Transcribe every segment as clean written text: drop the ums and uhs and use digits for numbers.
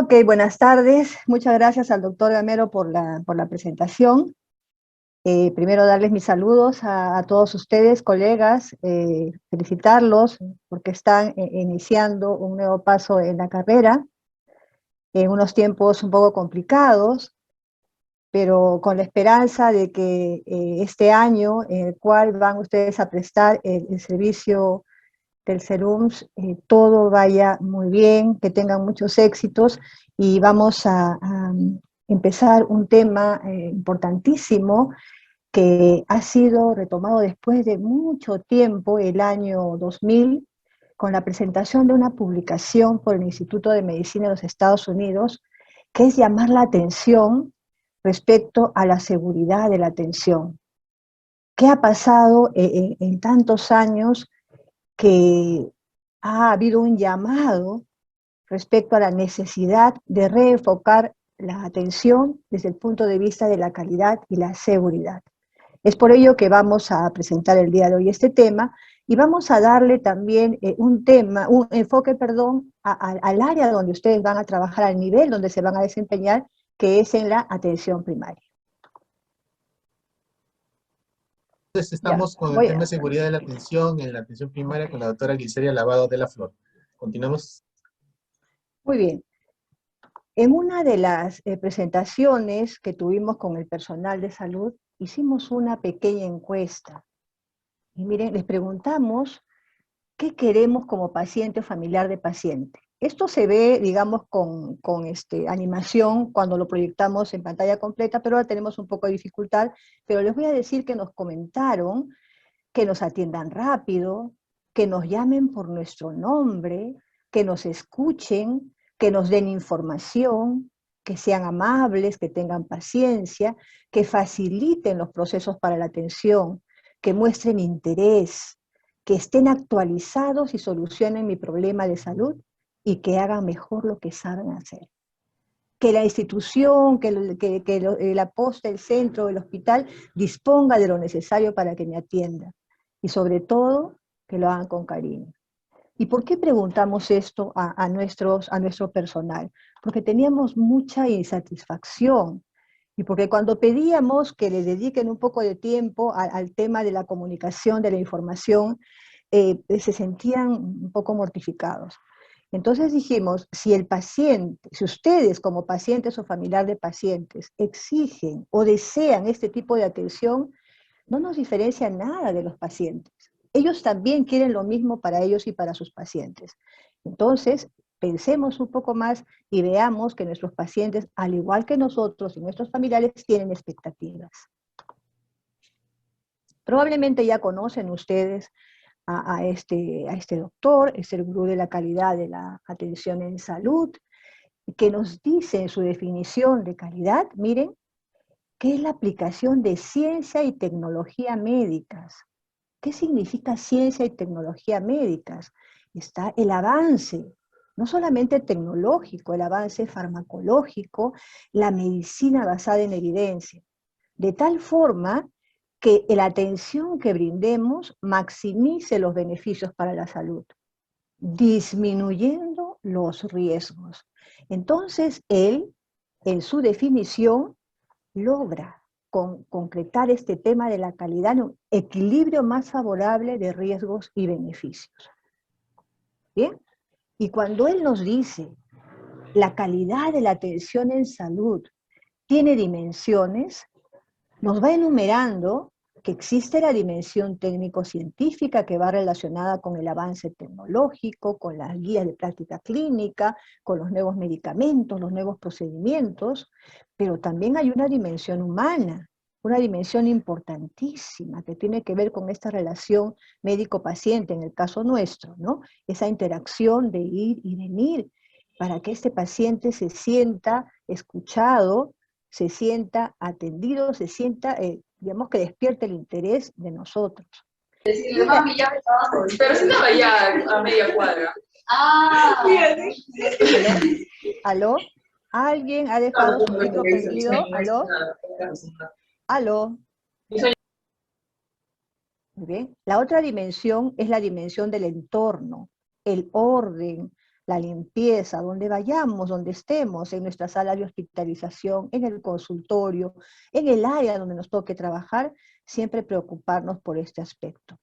Ok, buenas tardes. Muchas gracias al doctor Gamero por la presentación. Primero darles mis saludos a todos ustedes, colegas, felicitarlos porque están iniciando un nuevo paso en la carrera, en unos tiempos un poco complicados, pero con la esperanza de que este año en el cual van ustedes a prestar el servicio del SERUMS, todo vaya muy bien, que tengan muchos éxitos, y vamos a empezar un tema importantísimo que ha sido retomado después de mucho tiempo, el año 2000, con la presentación de una publicación por el Instituto de Medicina de los Estados Unidos, que es llamar la atención respecto a la seguridad de la atención. ¿Qué ha pasado en tantos años que ha habido un llamado respecto a la necesidad de reenfocar la atención desde el punto de vista de la calidad y la seguridad? Es por ello que vamos a presentar el día de hoy este tema y vamos a darle también un enfoque, perdón, al área donde ustedes van a trabajar, al nivel donde se van a desempeñar, que es en la atención primaria. Entonces Ya, estamos con el tema de seguridad de la atención en la atención primaria con la doctora Gliceria Lavado de la Flor. Continuamos. Muy bien. En una de las presentaciones que tuvimos con el personal de salud, hicimos una pequeña encuesta. Y miren, les preguntamos qué queremos como paciente o familiar de paciente. Esto se ve, digamos, con animación cuando lo proyectamos en pantalla completa, pero ahora tenemos un poco de dificultad. Pero les voy a decir que nos comentaron que nos atiendan rápido, que nos llamen por nuestro nombre, que nos escuchen, que nos den información, que sean amables, que tengan paciencia, que faciliten los procesos para la atención, que muestren interés, que estén actualizados y solucionen mi problema de salud y que hagan mejor lo que saben hacer. Que la institución, la posta, el centro, el hospital disponga de lo necesario para que me atienda. Y sobre todo, que lo hagan con cariño. ¿Y por qué preguntamos esto a nuestro personal? Porque teníamos mucha insatisfacción. Y porque cuando pedíamos que le dediquen un poco de tiempo al tema de la comunicación, de la información, se sentían un poco mortificados. Entonces dijimos, si el paciente, si ustedes como pacientes o familiar de pacientes exigen o desean este tipo de atención, no nos diferencia nada de los pacientes. Ellos también quieren lo mismo para ellos y para sus pacientes. Entonces, pensemos un poco más y veamos que nuestros pacientes, al igual que nosotros y nuestros familiares, tienen expectativas. Probablemente ya conocen ustedes a este doctor, es el gurú de la calidad de la atención en salud, que nos dice en su definición de calidad, miren, que es la aplicación de ciencia y tecnología médicas. ¿Qué significa ciencia y tecnología médicas? Está el avance, no solamente tecnológico, el avance farmacológico, la medicina basada en evidencia, de tal forma que la atención que brindemos maximice los beneficios para la salud, disminuyendo los riesgos. Entonces, él, en su definición, logra concretar este tema de la calidad en un equilibrio más favorable de riesgos y beneficios. ¿Bien? Y cuando él nos dice la calidad de la atención en salud tiene dimensiones, nos va enumerando que existe la dimensión técnico-científica que va relacionada con el avance tecnológico, con las guías de práctica clínica, con los nuevos medicamentos, los nuevos procedimientos, pero también hay una dimensión humana, una dimensión importantísima que tiene que ver con esta relación médico-paciente, en el caso nuestro, ¿no? Esa interacción de ir y venir para que este paciente se sienta escuchado, se sienta atendido, se sienta, digamos, que despierte el interés de nosotros. Decirle, mami, ya me estaba pero si estaba ya a media cuadra. ¿Aló? ¿Aló? ¿Alguien ha dejado su micro prendido? ¿Aló? ¿Aló? Muy bien. La otra dimensión es la dimensión del entorno, el orden, la limpieza, donde vayamos, donde estemos, en nuestra sala de hospitalización, en el consultorio, en el área donde nos toque trabajar, siempre preocuparnos por este aspecto.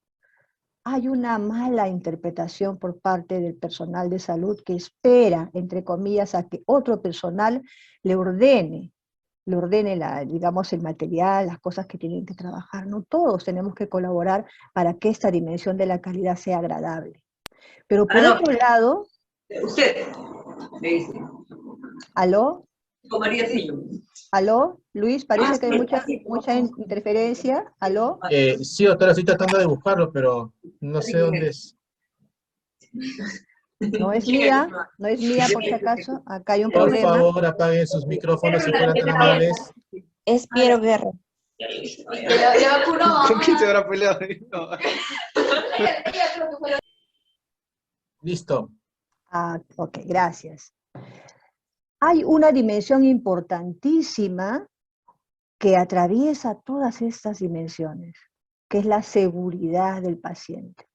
Hay una mala interpretación por parte del personal de salud que espera, entre comillas, a que otro personal le ordene digamos, el material, las cosas que tienen que trabajar. No todos tenemos que colaborar para que esta dimensión de la calidad sea agradable. Pero por otro lado... Usted, me dice. ¿Aló? Con María Sillo. ¿Aló? Luis, parece que hay mucha interferencia. ¿Aló? Sí, doctora, estoy tratando de buscarlo, pero no sé dónde es. No es mía por si acaso. Acá hay un Por problema. favor, apaguen sus micrófonos si fueran tan amables. Es Piero Guerra. Le vacunó. ¿Con quién se habrá peleado? No. Listo. Ah, ok, gracias. Hay una dimensión importantísima que atraviesa todas estas dimensiones, que es la seguridad del paciente.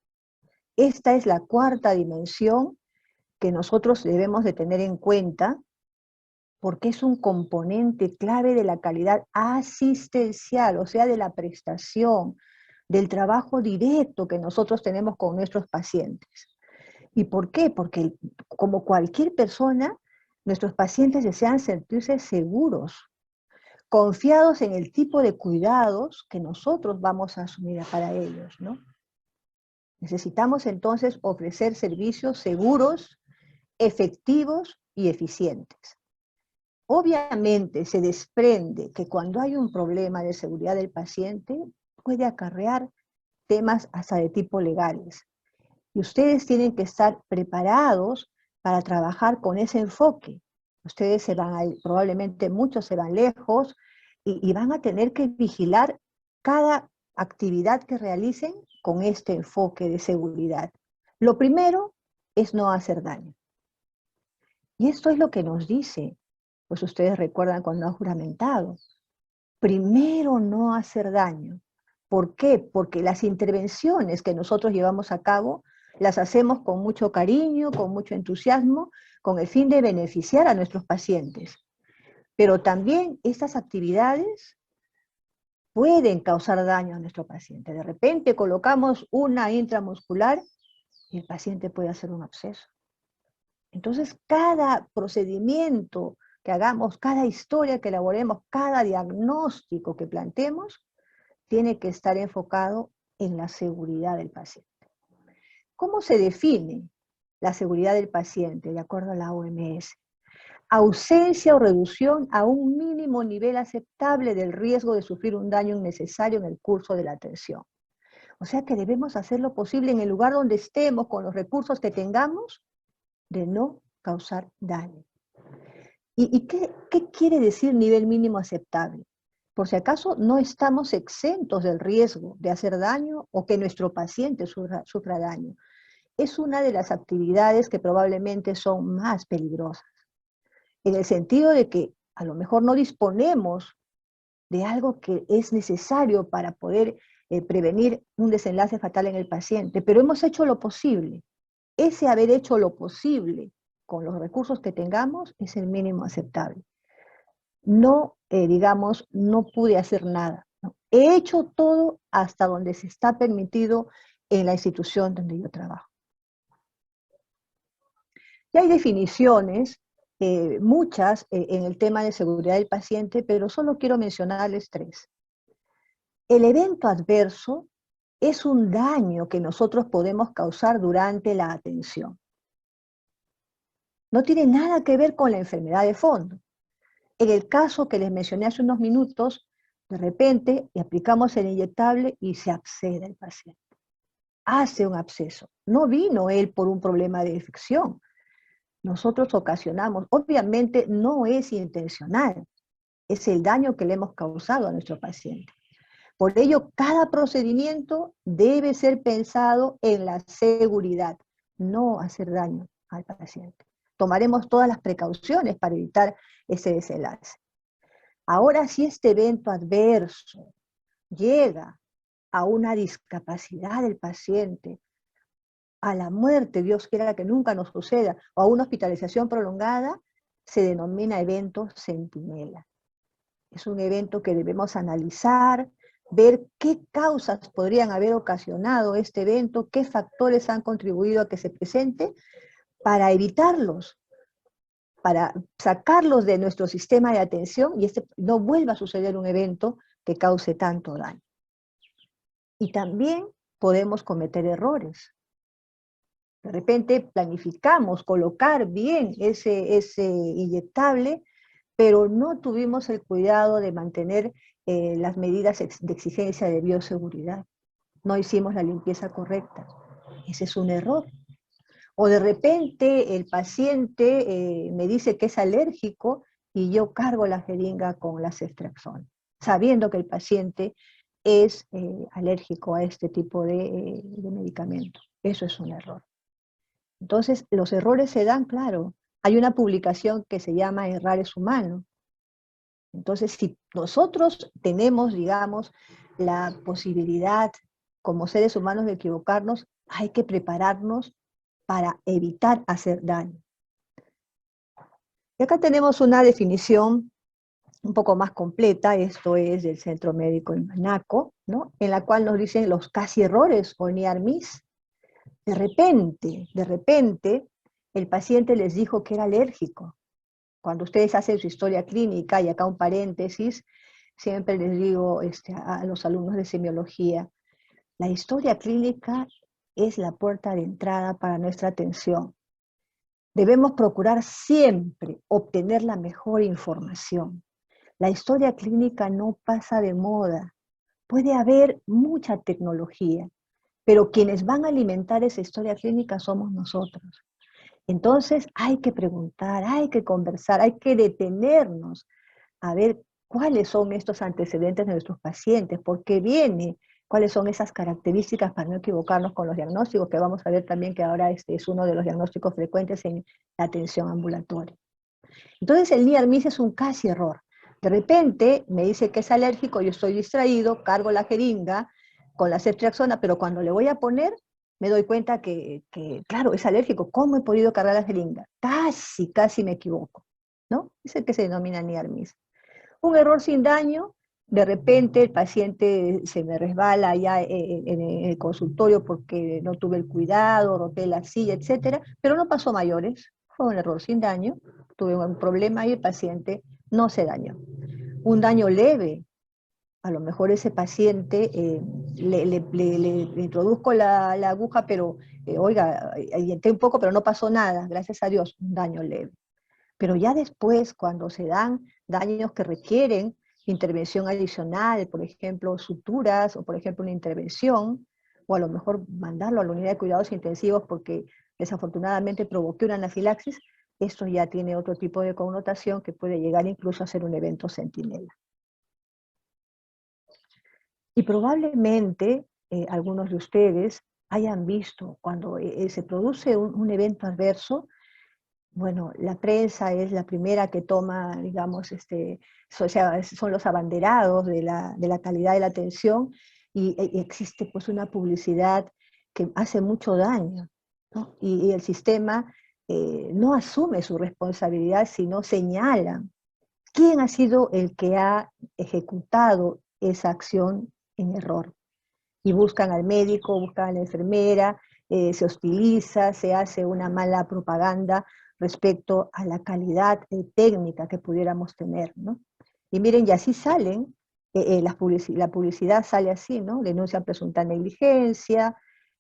Esta es la cuarta dimensión que nosotros debemos de tener en cuenta porque es un componente clave de la calidad asistencial, o sea, de la prestación, del trabajo directo que nosotros tenemos con nuestros pacientes. ¿Y por qué? Porque como cualquier persona, nuestros pacientes desean sentirse seguros, confiados en el tipo de cuidados que nosotros vamos a asumir para ellos, ¿no? Necesitamos entonces ofrecer servicios seguros, efectivos y eficientes. Obviamente se desprende que cuando hay un problema de seguridad del paciente puede acarrear temas hasta de tipo legales. Y ustedes tienen que estar preparados para trabajar con ese enfoque. Ustedes probablemente muchos se van lejos y van a tener que vigilar cada actividad que realicen con este enfoque de seguridad. Lo primero es no hacer daño. Y esto es lo que nos dice, pues ustedes recuerdan cuando han juramentado. Primero no hacer daño. ¿Por qué? Porque las intervenciones que nosotros llevamos a cabo las hacemos con mucho cariño, con mucho entusiasmo, con el fin de beneficiar a nuestros pacientes. Pero también estas actividades pueden causar daño a nuestro paciente. De repente colocamos una intramuscular y el paciente puede hacer un absceso. Entonces, cada procedimiento que hagamos, cada historia que elaboremos, cada diagnóstico que planteemos, tiene que estar enfocado en la seguridad del paciente. ¿Cómo se define la seguridad del paciente de acuerdo a la OMS? Ausencia o reducción a un mínimo nivel aceptable del riesgo de sufrir un daño innecesario en el curso de la atención. O sea que debemos hacer lo posible en el lugar donde estemos, con los recursos que tengamos, de no causar daño. ¿Y qué quiere decir nivel mínimo aceptable? Por si acaso no estamos exentos del riesgo de hacer daño o que nuestro paciente sufra daño. Es una de las actividades que probablemente son más peligrosas, en el sentido de que a lo mejor no disponemos de algo que es necesario para poder prevenir un desenlace fatal en el paciente, pero hemos hecho lo posible. Ese haber hecho lo posible con los recursos que tengamos es el mínimo aceptable. No, digamos, no pude hacer nada. ¿No? He hecho todo hasta donde se está permitido en la institución donde yo trabajo. Y hay definiciones, muchas, en el tema de seguridad del paciente, pero solo quiero mencionarles 3. El evento adverso es un daño que nosotros podemos causar durante la atención. No tiene nada que ver con la enfermedad de fondo. En el caso que les mencioné hace unos minutos, de repente le aplicamos el inyectable y se absceda el paciente. Hace un absceso. No vino él por un problema de infección. Nosotros ocasionamos, obviamente no es intencional, es el daño que le hemos causado a nuestro paciente. Por ello, cada procedimiento debe ser pensado en la seguridad, no hacer daño al paciente. Tomaremos todas las precauciones para evitar ese desenlace. Ahora, si este evento adverso llega a una discapacidad del paciente, a la muerte, Dios quiera que nunca nos suceda, o a una hospitalización prolongada, se denomina evento centinela. Es un evento que debemos analizar, ver qué causas podrían haber ocasionado este evento, qué factores han contribuido a que se presente, para evitarlos, para sacarlos de nuestro sistema de atención y no vuelva a suceder un evento que cause tanto daño. Y también podemos cometer errores. De repente planificamos colocar bien ese inyectable, pero no tuvimos el cuidado de mantener las medidas de exigencia de bioseguridad. No hicimos la limpieza correcta. Ese es un error. O de repente el paciente me dice que es alérgico y yo cargo la jeringa con la ceftriaxona, sabiendo que el paciente es alérgico a este tipo de medicamentos. Eso es un error. Entonces, los errores se dan, claro. Hay una publicación que se llama Errores Humanos. Entonces, si nosotros tenemos, digamos, la posibilidad como seres humanos de equivocarnos, hay que prepararnos para evitar hacer daño. Y acá tenemos una definición un poco más completa, esto es del Centro Médico en Manaco, ¿no? En la cual nos dicen los casi errores o near miss. De repente, el paciente les dijo que era alérgico. Cuando ustedes hacen su historia clínica, y acá un paréntesis, siempre les digo a los alumnos de semiología, la historia clínica es la puerta de entrada para nuestra atención. Debemos procurar siempre obtener la mejor información. La historia clínica no pasa de moda. Puede haber mucha tecnología, pero quienes van a alimentar esa historia clínica somos nosotros. Entonces hay que preguntar, hay que conversar, hay que detenernos a ver cuáles son estos antecedentes de nuestros pacientes, por qué viene, cuáles son esas características para no equivocarnos con los diagnósticos, que vamos a ver también que ahora este es uno de los diagnósticos frecuentes en la atención ambulatoria. Entonces el near miss es un casi error. De repente me dice que es alérgico, yo estoy distraído, cargo la jeringa con la ceftriaxona, pero cuando le voy a poner, me doy cuenta que, claro, es alérgico. ¿Cómo he podido cargar la jeringa? Casi me equivoco, ¿no? Es el que se denomina near miss. Un error sin daño, de repente el paciente se me resbala allá en el consultorio porque no tuve el cuidado, roté la silla, etcétera, pero no pasó mayores, fue un error sin daño, tuve un problema y el paciente no se dañó. Un daño leve, a lo mejor ese paciente le introduzco la aguja, pero oiga, ayenté un poco, pero no pasó nada, gracias a Dios, un daño leve. Pero ya después, cuando se dan daños que requieren intervención adicional, por ejemplo, suturas, o por ejemplo una intervención, o a lo mejor mandarlo a la unidad de cuidados intensivos porque desafortunadamente provoqué una anafilaxis, esto ya tiene otro tipo de connotación que puede llegar incluso a ser un evento centinela. Y probablemente algunos de ustedes hayan visto cuando se produce un evento adverso. Bueno, la prensa es la primera que toma, digamos, o sea, son los abanderados de la calidad de la atención y existe pues una publicidad que hace mucho daño, ¿no? Y el sistema no asume su responsabilidad, sino señala quién ha sido el que ha ejecutado esa acción en error. Y buscan al médico, buscan a la enfermera, se hostiliza, se hace una mala propaganda respecto a la calidad técnica que pudiéramos tener, ¿no? Y miren, y así salen, la publicidad sale así, ¿no? Denuncian presunta negligencia,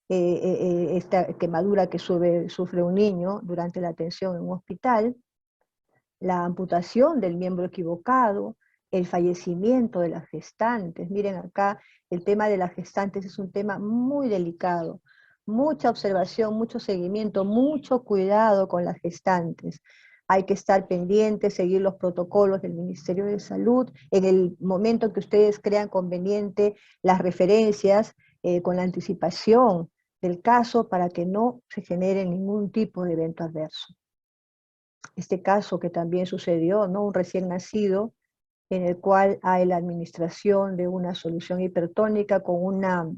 esta quemadura que sufre un niño durante la atención en un hospital, la amputación del miembro equivocado, el fallecimiento de las gestantes. Miren acá, el tema de las gestantes es un tema muy delicado. Mucha observación, mucho seguimiento, mucho cuidado con las gestantes. Hay que estar pendientes, seguir los protocolos del Ministerio de Salud. En el momento que ustedes crean conveniente, las referencias con la anticipación del caso para que no se genere ningún tipo de evento adverso. Este caso que también sucedió, ¿no? Un recién nacido en el cual hay la administración de una solución hipertónica con una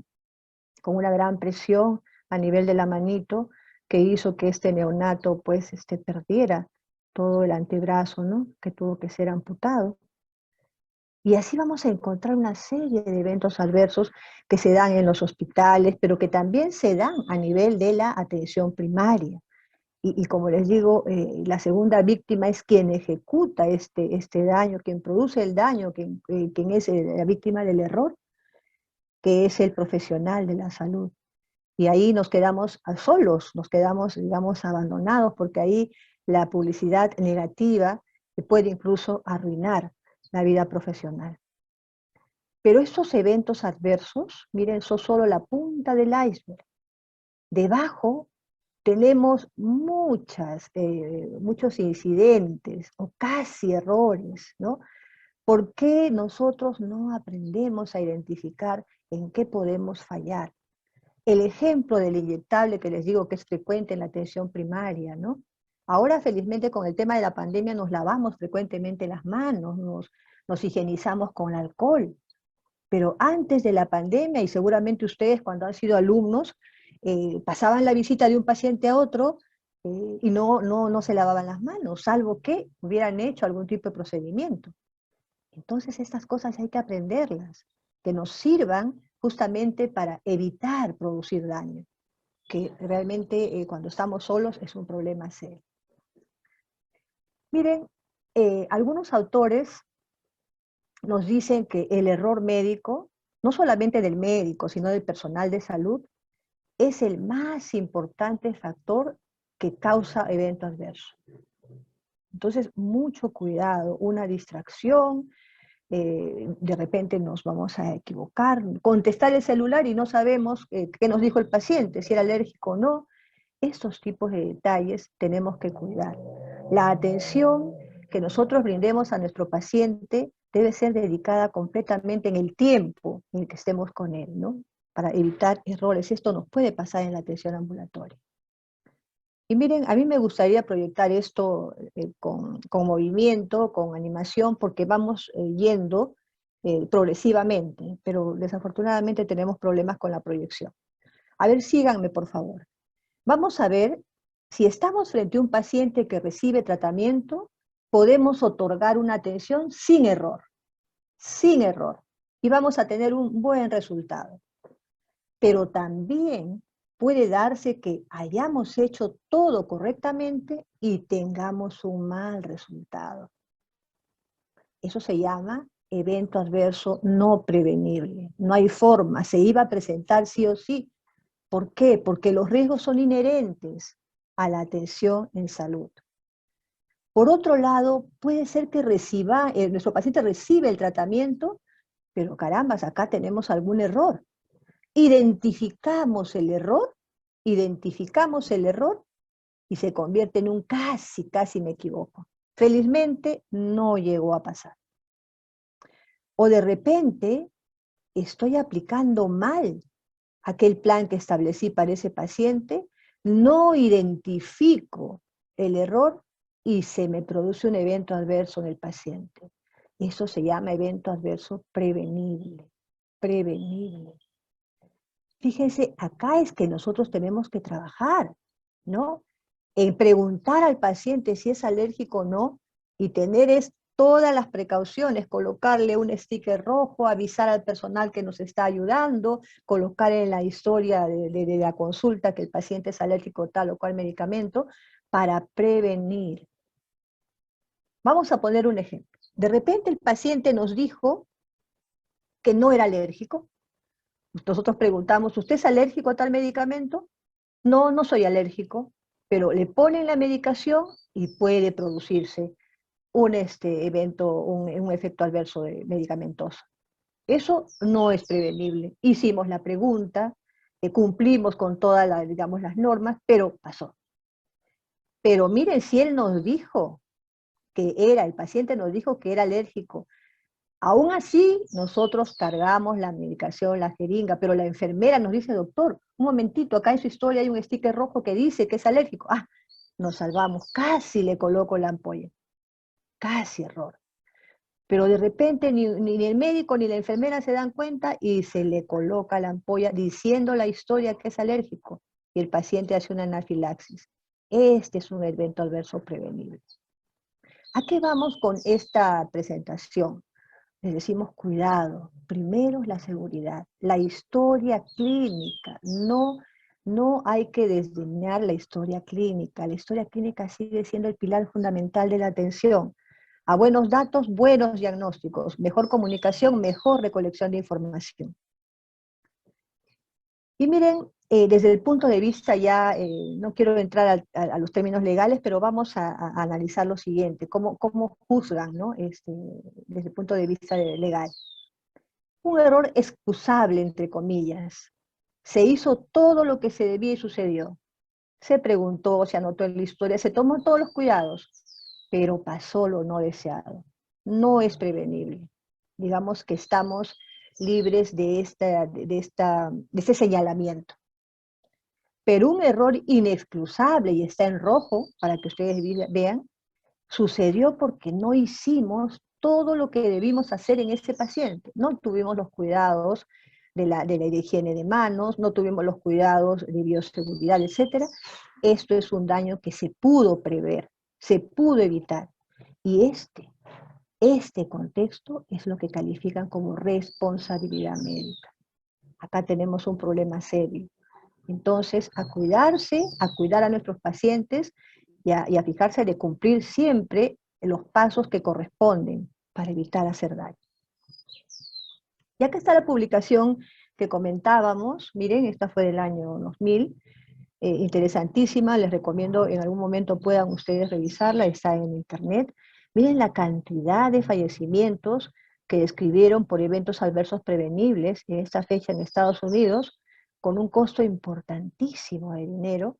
gran presión a nivel de la manito, que hizo que este neonato pues perdiera todo el antebrazo, ¿no? Que tuvo que ser amputado. Y así vamos a encontrar una serie de eventos adversos que se dan en los hospitales, pero que también se dan a nivel de la atención primaria. Y como les digo, la segunda víctima es quien ejecuta este daño, quien produce el daño, quien es la víctima del error, que es el profesional de la salud. Y ahí nos quedamos solos, nos quedamos, digamos, abandonados, porque ahí la publicidad negativa puede incluso arruinar la vida profesional. Pero estos eventos adversos, miren, son solo la punta del iceberg. Debajo tenemos muchos incidentes o casi errores, ¿no? ¿Por qué nosotros no aprendemos a identificar en qué podemos fallar? El ejemplo del inyectable que les digo que es frecuente en la atención primaria, ¿no? Ahora, felizmente, con el tema de la pandemia nos lavamos frecuentemente las manos, nos higienizamos con alcohol. Pero antes de la pandemia, y seguramente ustedes cuando han sido alumnos, pasaban la visita de un paciente a otro y no se lavaban las manos, salvo que hubieran hecho algún tipo de procedimiento. Entonces estas cosas hay que aprenderlas, que nos sirvan justamente para evitar producir daño, que realmente cuando estamos solos es un problema serio. Miren, algunos autores nos dicen que el error médico, no solamente del médico, sino del personal de salud, es el más importante factor que causa evento adverso. Entonces, mucho cuidado, una distracción, de repente nos vamos a equivocar, contestar el celular y no sabemos qué nos dijo el paciente, si era alérgico o no. Estos tipos de detalles tenemos que cuidar. La atención que nosotros brindemos a nuestro paciente debe ser dedicada completamente en el tiempo en el que estemos con él, ¿no? Para evitar errores. Esto nos puede pasar en la atención ambulatoria. Y miren, a mí me gustaría proyectar esto con movimiento, con animación, porque vamos yendo progresivamente, pero desafortunadamente tenemos problemas con la proyección. A ver, síganme, por favor. Vamos a ver si estamos frente a un paciente que recibe tratamiento, podemos otorgar una atención sin error, y vamos a tener un buen resultado. Pero también puede darse que hayamos hecho todo correctamente y tengamos un mal resultado. Eso se llama evento adverso no prevenible. No hay forma, se iba a presentar sí o sí. ¿Por qué? Porque los riesgos son inherentes a la atención en salud. Por otro lado, puede ser que nuestro paciente recibe el tratamiento, pero carambas, acá tenemos algún error. Identificamos el error y se convierte en un casi me equivoco. Felizmente no llegó a pasar. O de repente estoy aplicando mal aquel plan que establecí para ese paciente, no identifico el error y se me produce un evento adverso en el paciente. Eso se llama evento adverso prevenible. Fíjense, acá es que nosotros tenemos que trabajar, ¿no? En preguntar al paciente si es alérgico o no y tener todas las precauciones, colocarle un sticker rojo, avisar al personal que nos está ayudando, colocar en la historia de la consulta que el paciente es alérgico a tal o cual medicamento, para prevenir. Vamos a poner un ejemplo. De repente el paciente nos dijo que no era alérgico. Nosotros preguntamos, ¿usted es alérgico a tal medicamento? No, no soy alérgico, pero le ponen la medicación y puede producirse un efecto adverso medicamentoso. Eso no es prevenible. Hicimos la pregunta, cumplimos con todas las normas, pero pasó. Pero miren, si él nos dijo el paciente nos dijo que era alérgico, aún así nosotros cargamos la medicación, la jeringa, pero la enfermera nos dice, doctor, un momentito, acá en su historia hay un sticker rojo que dice que es alérgico. Ah, nos salvamos, casi le coloco la ampolla. Casi error. Pero de repente ni el médico ni la enfermera se dan cuenta y se le coloca la ampolla diciendo la historia que es alérgico. y el paciente hace una anafilaxis. Este es un evento adverso prevenible. ¿A qué vamos con esta presentación? Les decimos cuidado, primero la seguridad, la historia clínica, no hay que desdeñar la historia clínica sigue siendo el pilar fundamental de la atención. A buenos datos, buenos diagnósticos, mejor comunicación, mejor recolección de información. Y miren, desde el punto de vista ya, no quiero entrar a los términos legales, pero vamos a analizar lo siguiente, cómo juzgan, ¿no? Desde el punto de vista legal. Un error excusable, entre comillas. Se hizo todo lo que se debía y sucedió. Se preguntó, se anotó en la historia, se tomó todos los cuidados, pero pasó lo no deseado. No es prevenible. Digamos que estamos libres de este señalamiento. Pero un error inexcusable, y está en rojo, para que ustedes vean, sucedió porque no hicimos todo lo que debimos hacer en ese paciente. No tuvimos los cuidados de la higiene de manos, no tuvimos los cuidados de bioseguridad, etc. Esto es un daño que se pudo prever, se pudo evitar. Y este contexto es lo que califican como responsabilidad médica. Acá tenemos un problema serio. Entonces, a cuidarse, a cuidar a nuestros pacientes y a fijarse de cumplir siempre los pasos que corresponden para evitar hacer daño. Y acá está la publicación que comentábamos, miren, esta fue del año 2000, interesantísima, les recomiendo en algún momento puedan ustedes revisarla, está en internet. Miren la cantidad de fallecimientos que describieron por eventos adversos prevenibles en esta fecha en Estados Unidos, con un costo importantísimo de dinero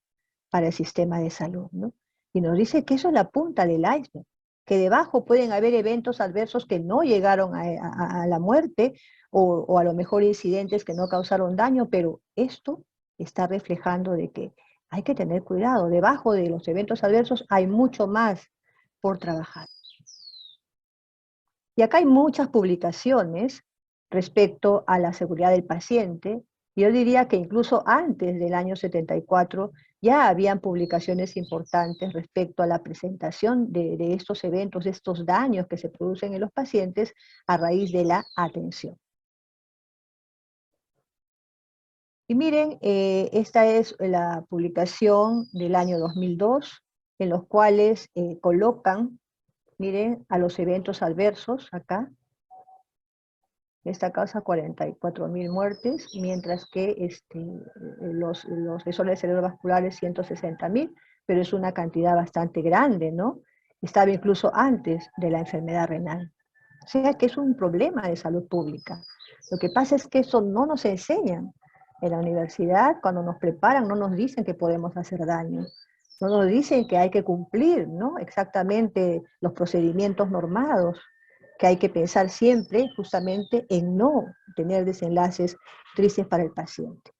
para el sistema de salud, ¿no? Y nos dice que eso es la punta del iceberg, que debajo pueden haber eventos adversos que no llegaron a la muerte, o a lo mejor incidentes que no causaron daño, pero esto está reflejando de que hay que tener cuidado. Debajo de los eventos adversos hay mucho más por trabajar. Y acá hay muchas publicaciones respecto a la seguridad del paciente. Yo diría que incluso antes del año 74 ya habían publicaciones importantes respecto a la presentación de estos eventos, de estos daños que se producen en los pacientes a raíz de la atención. Y miren, esta es la publicación del año 2002, en los cuales colocan, miren, a los eventos adversos acá. Esta causa 44.000 muertes, mientras que los lesiones cerebrovasculares 160.000, pero es una cantidad bastante grande, ¿no? Estaba incluso antes de la enfermedad renal. O sea que es un problema de salud pública. Lo que pasa es que eso no nos enseñan. En la universidad, cuando nos preparan, no nos dicen que podemos hacer daño. No nos dicen que hay que cumplir, ¿no? Exactamente los procedimientos normados, que hay que pensar siempre justamente en no tener desenlaces tristes para el paciente.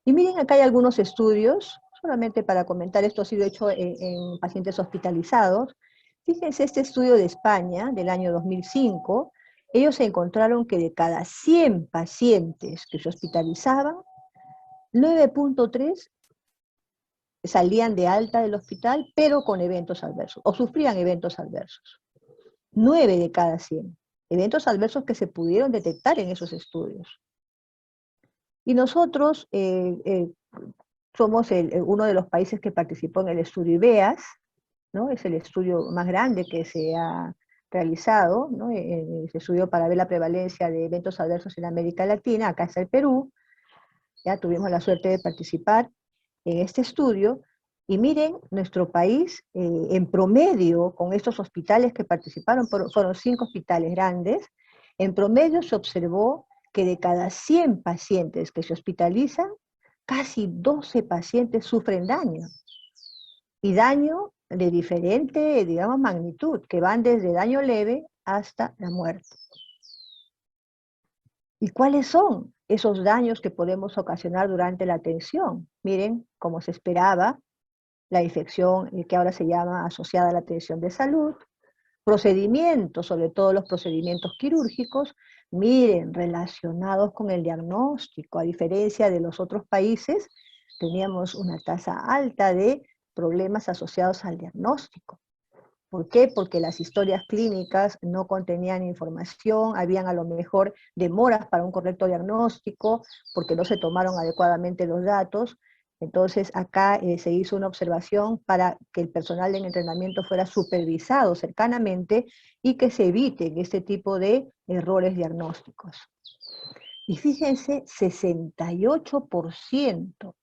Y miren, acá hay algunos estudios, solamente para comentar, esto ha sido hecho en pacientes hospitalizados. Fíjense este estudio de España, del año 2005, ellos encontraron que de cada 100 pacientes que se hospitalizaban, 9.3 salían de alta del hospital, pero con eventos adversos, o sufrían eventos adversos. 9 de cada 100. Eventos adversos que se pudieron detectar en esos estudios. Y nosotros somos uno de los países que participó en el estudio IBEAS, ¿no? Es el estudio más grande que se ha realizado, ¿no? Se estudió para ver la prevalencia de eventos adversos en América Latina. Acá está el Perú. Ya tuvimos la suerte de participar en este estudio, y miren, nuestro país, en promedio, con estos hospitales que participaron, fueron 5 hospitales grandes, en promedio se observó que de cada 100 pacientes que se hospitalizan, casi 12 pacientes sufren daño, y daño de diferente, digamos, magnitud, que van desde daño leve hasta la muerte. ¿Y cuáles son esos daños que podemos ocasionar durante la atención? Miren, como se esperaba, la infección que ahora se llama asociada a la atención de salud, procedimientos, sobre todo los procedimientos quirúrgicos, miren, relacionados con el diagnóstico, a diferencia de los otros países, teníamos una tasa alta de problemas asociados al diagnóstico. ¿Por qué? Porque las historias clínicas no contenían información, habían a lo mejor demoras para un correcto diagnóstico, porque no se tomaron adecuadamente los datos. Entonces acá se hizo una observación para que el personal en entrenamiento fuera supervisado cercanamente y que se eviten este tipo de errores diagnósticos. Y fíjense, 68%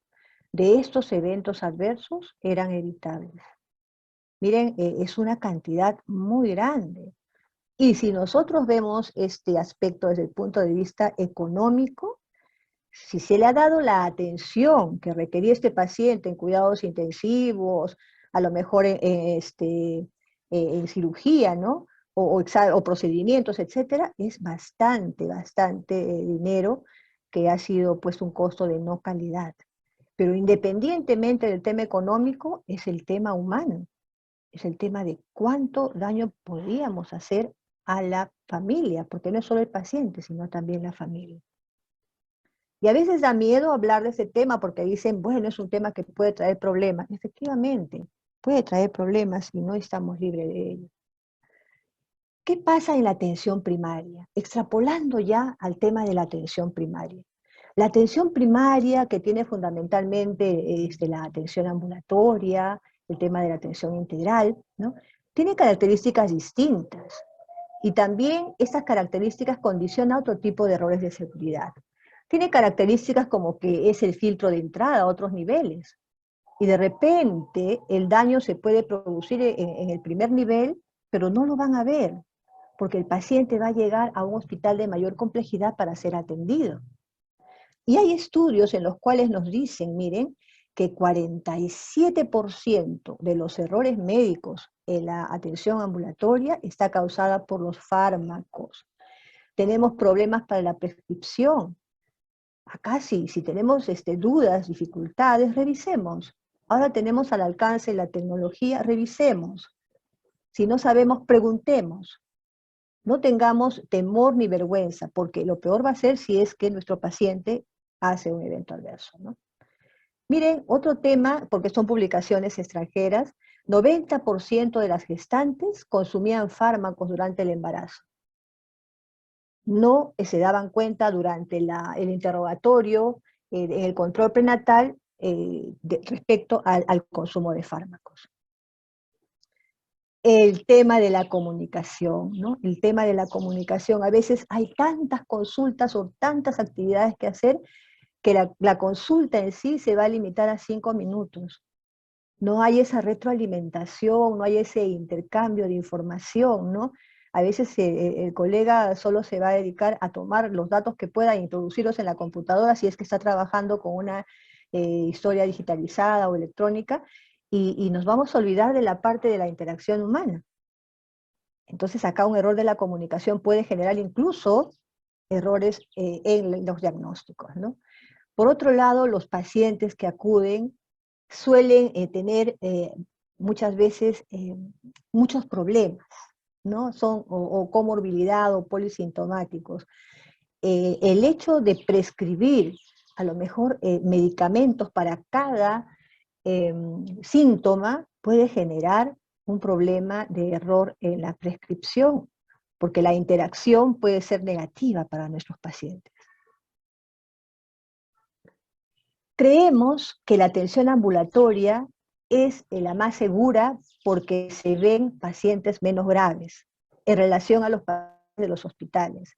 de estos eventos adversos eran evitables. Miren, es una cantidad muy grande. Y si nosotros vemos este aspecto desde el punto de vista económico, si se le ha dado la atención que requería este paciente en cuidados intensivos, a lo mejor en cirugía, ¿no? O procedimientos, etcétera, es bastante dinero que ha sido puesto un costo de no calidad. Pero independientemente del tema económico, es el tema humano. Es el tema de cuánto daño podríamos hacer a la familia, porque no es solo el paciente, sino también la familia. Y a veces da miedo hablar de ese tema porque dicen, bueno, es un tema que puede traer problemas. Efectivamente, puede traer problemas y no estamos libres de ello. ¿Qué pasa en la atención primaria? Extrapolando ya al tema de la atención primaria. La atención primaria, que tiene fundamentalmente la atención ambulatoria, el tema de la atención integral, ¿no? Tiene características distintas. Y también estas características condicionan otro tipo de errores de seguridad. Tiene características como que es el filtro de entrada a otros niveles. Y de repente el daño se puede producir en el primer nivel, pero no lo van a ver, porque el paciente va a llegar a un hospital de mayor complejidad para ser atendido. Y hay estudios en los cuales nos dicen, miren, que 47% de los errores médicos en la atención ambulatoria está causada por los fármacos. Tenemos problemas para la prescripción. Acá sí, si tenemos dudas, dificultades, revisemos. Ahora tenemos al alcance la tecnología, revisemos. Si no sabemos, preguntemos. No tengamos temor ni vergüenza, porque lo peor va a ser si es que nuestro paciente hace un evento adverso, ¿no? Miren, otro tema, porque son publicaciones extranjeras, 90% de las gestantes consumían fármacos durante el embarazo. No se daban cuenta durante el interrogatorio, en el control prenatal, respecto al consumo de fármacos. El tema de la comunicación, ¿no? El tema de la comunicación. A veces hay tantas consultas o tantas actividades que hacer que la consulta en sí se va a limitar a 5 minutos. No hay esa retroalimentación, no hay ese intercambio de información, ¿no? A veces el colega solo se va a dedicar a tomar los datos que pueda e introducirlos en la computadora si es que está trabajando con una historia digitalizada o electrónica, y nos vamos a olvidar de la parte de la interacción humana. Entonces acá un error de la comunicación puede generar incluso errores en los diagnósticos, ¿no? Por otro lado, los pacientes que acuden suelen tener muchas veces muchos problemas, ¿no? Son o comorbilidad o polisintomáticos. El hecho de prescribir a lo mejor medicamentos para cada síntoma puede generar un problema de error en la prescripción, porque la interacción puede ser negativa para nuestros pacientes. Creemos que la atención ambulatoria es la más segura porque se ven pacientes menos graves en relación a los pacientes de los hospitales.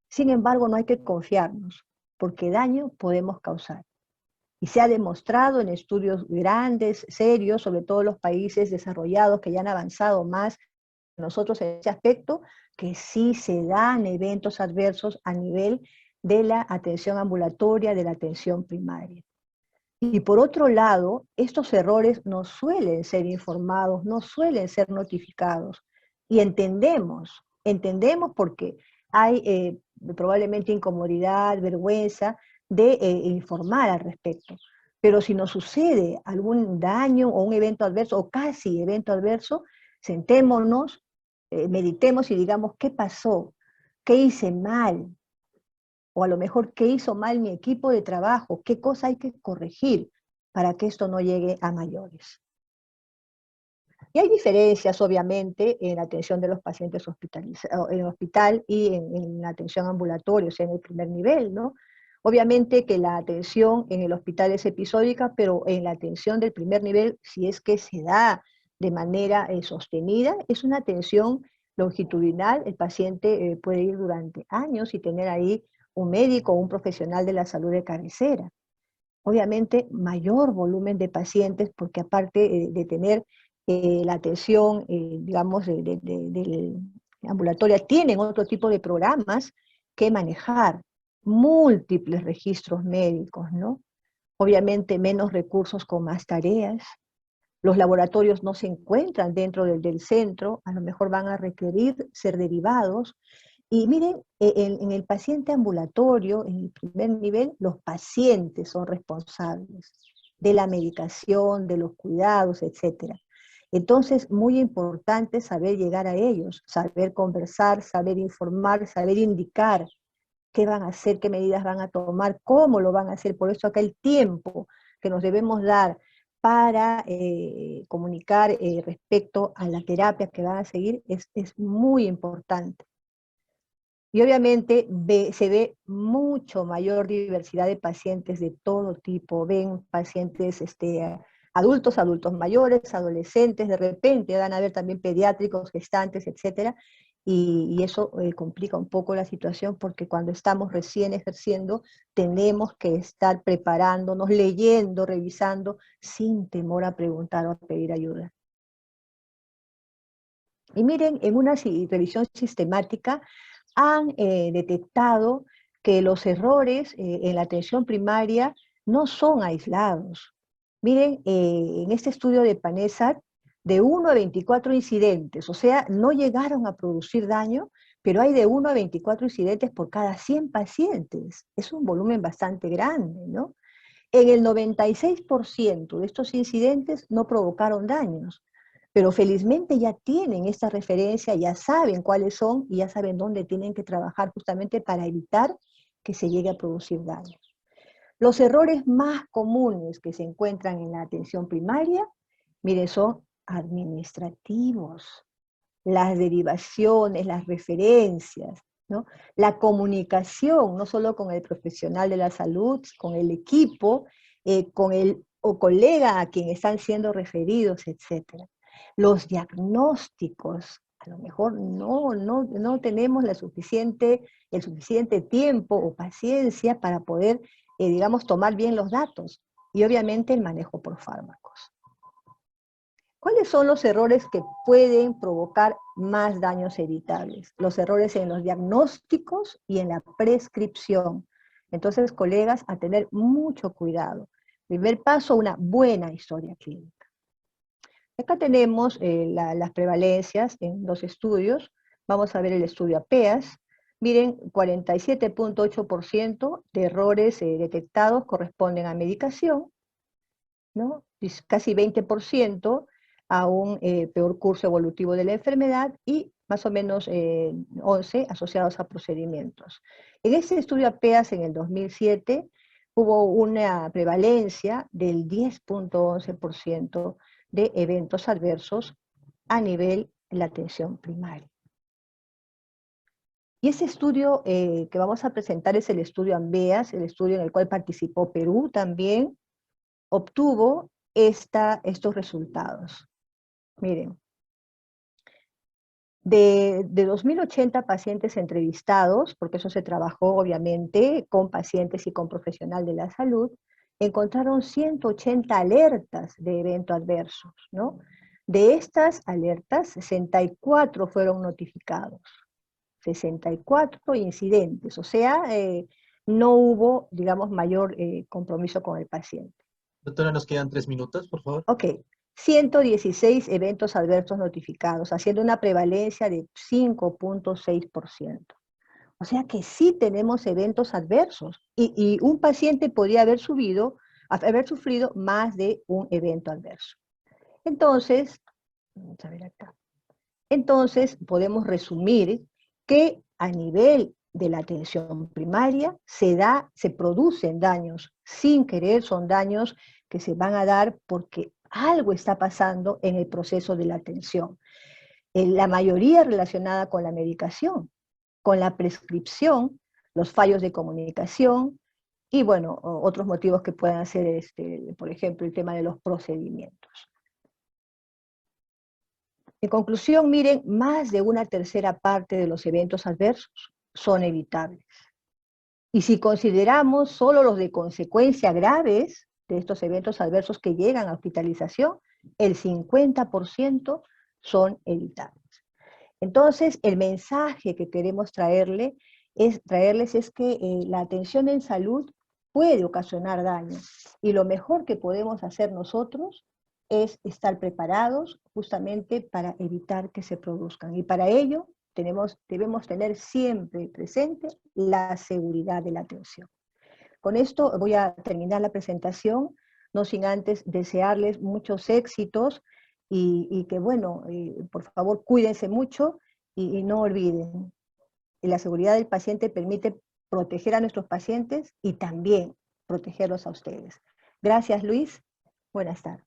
Sin embargo, no hay que confiarnos, porque daño podemos causar. Y se ha demostrado en estudios grandes, serios, sobre todo los países desarrollados que ya han avanzado más que nosotros en ese aspecto, que sí se dan eventos adversos a nivel de la atención ambulatoria, de la atención primaria. Y por otro lado, estos errores no suelen ser informados, no suelen ser notificados. Y entendemos porque hay probablemente incomodidad, vergüenza de informar al respecto. Pero si nos sucede algún daño o un evento adverso, o casi evento adverso, sentémonos, meditemos y digamos, ¿qué pasó? ¿Qué hice mal? O a lo mejor, ¿qué hizo mal mi equipo de trabajo? ¿Qué cosa hay que corregir? para que esto no llegue a mayores. Y hay diferencias, obviamente, en la atención de los pacientes hospitalizados, en el hospital y en la atención ambulatoria, o sea, en el primer nivel, ¿no? Obviamente que la atención en el hospital es episódica, pero en la atención del primer nivel, si es que se da de manera sostenida, es una atención longitudinal. El paciente puede ir durante años y tener ahí un médico o un profesional de la salud de cabecera. Obviamente, mayor volumen de pacientes, porque aparte de tener la atención, digamos, del ambulatoria, tienen otro tipo de programas que manejar, múltiples registros médicos, ¿no? Obviamente menos recursos con más tareas. Los laboratorios no se encuentran dentro del centro, a lo mejor van a requerir ser derivados. Y miren, en el paciente ambulatorio, en el primer nivel, los pacientes son responsables de la medicación, de los cuidados, etc. Entonces, muy importante saber llegar a ellos, saber conversar, saber informar, saber indicar qué van a hacer, qué medidas van a tomar, cómo lo van a hacer. Por eso acá el tiempo que nos debemos dar para comunicar respecto a la terapia que van a seguir es muy importante. Y obviamente se ve mucho mayor diversidad de pacientes de todo tipo. Ven pacientes adultos, adultos mayores, adolescentes, de repente van a ver también pediátricos, gestantes, etc. Y eso complica un poco la situación, porque cuando estamos recién ejerciendo tenemos que estar preparándonos, leyendo, revisando, sin temor a preguntar o a pedir ayuda. Y miren, en una revisión sistemática han detectado que los errores en la atención primaria no son aislados. Miren, en este estudio de PANESAT, de 1 a 24 incidentes, o sea, no llegaron a producir daño, pero hay de 1 a 24 incidentes por cada 100 pacientes. Es un volumen bastante grande, ¿no? En el 96% de estos incidentes no provocaron daños, pero felizmente ya tienen esta referencia, ya saben cuáles son y ya saben dónde tienen que trabajar justamente para evitar que se llegue a producir daño. Los errores más comunes que se encuentran en la atención primaria, miren, son administrativos, las derivaciones, las referencias, ¿no? La comunicación, no solo con el profesional de la salud, con el equipo, con el colega a quien están siendo referidos, etc. Los diagnósticos, a lo mejor no tenemos el suficiente tiempo o paciencia para poder, digamos, tomar bien los datos. Y obviamente el manejo por fármacos. ¿Cuáles son los errores que pueden provocar más daños evitables? Los errores en los diagnósticos y en la prescripción. Entonces, colegas, a tener mucho cuidado. Primer paso, una buena historia clínica. Acá tenemos las prevalencias en dos estudios. Vamos a ver el estudio APEAS. Miren, 47.8% de errores detectados corresponden a medicación, ¿no? Casi 20% a un peor curso evolutivo de la enfermedad y más o menos 11 asociados a procedimientos. En este estudio APEAS en el 2007 hubo una prevalencia del 10.11% de eventos adversos a nivel de la atención primaria. Y ese estudio que vamos a presentar es el estudio AMBEAS, el estudio en el cual participó Perú también, obtuvo estos resultados. Miren, de 2.080 pacientes entrevistados, porque eso se trabajó obviamente con pacientes y con profesional de la salud, encontraron 180 alertas de evento adversos, ¿no? De estas alertas, 64 fueron notificados, 64 incidentes, o sea, no hubo, digamos, mayor compromiso con el paciente. Doctora, nos quedan 3 minutos, por favor. Ok, 116 eventos adversos notificados, haciendo una prevalencia de 5.6%. O sea que sí tenemos eventos adversos, y un paciente podría haber sufrido más de un evento adverso. Entonces, vamos a ver acá. Entonces, podemos resumir que a nivel de la atención primaria se producen daños sin querer, son daños que se van a dar porque algo está pasando en el proceso de la atención. La mayoría relacionada con la medicación, con la prescripción, los fallos de comunicación y, bueno, otros motivos que puedan ser, por ejemplo, el tema de los procedimientos. En conclusión, miren, más de una tercera parte de los eventos adversos son evitables. Y si consideramos solo los de consecuencia graves de estos eventos adversos que llegan a hospitalización, el 50% son evitables. Entonces, el mensaje que queremos traerles es que la atención en salud puede ocasionar daño y lo mejor que podemos hacer nosotros es estar preparados justamente para evitar que se produzcan. Y para ello debemos tener siempre presente la seguridad de la atención. Con esto voy a terminar la presentación, no sin antes desearles muchos éxitos y que, bueno, por favor, cuídense mucho y no olviden, la seguridad del paciente permite proteger a nuestros pacientes y también protegerlos a ustedes. Gracias, Luis. Buenas tardes.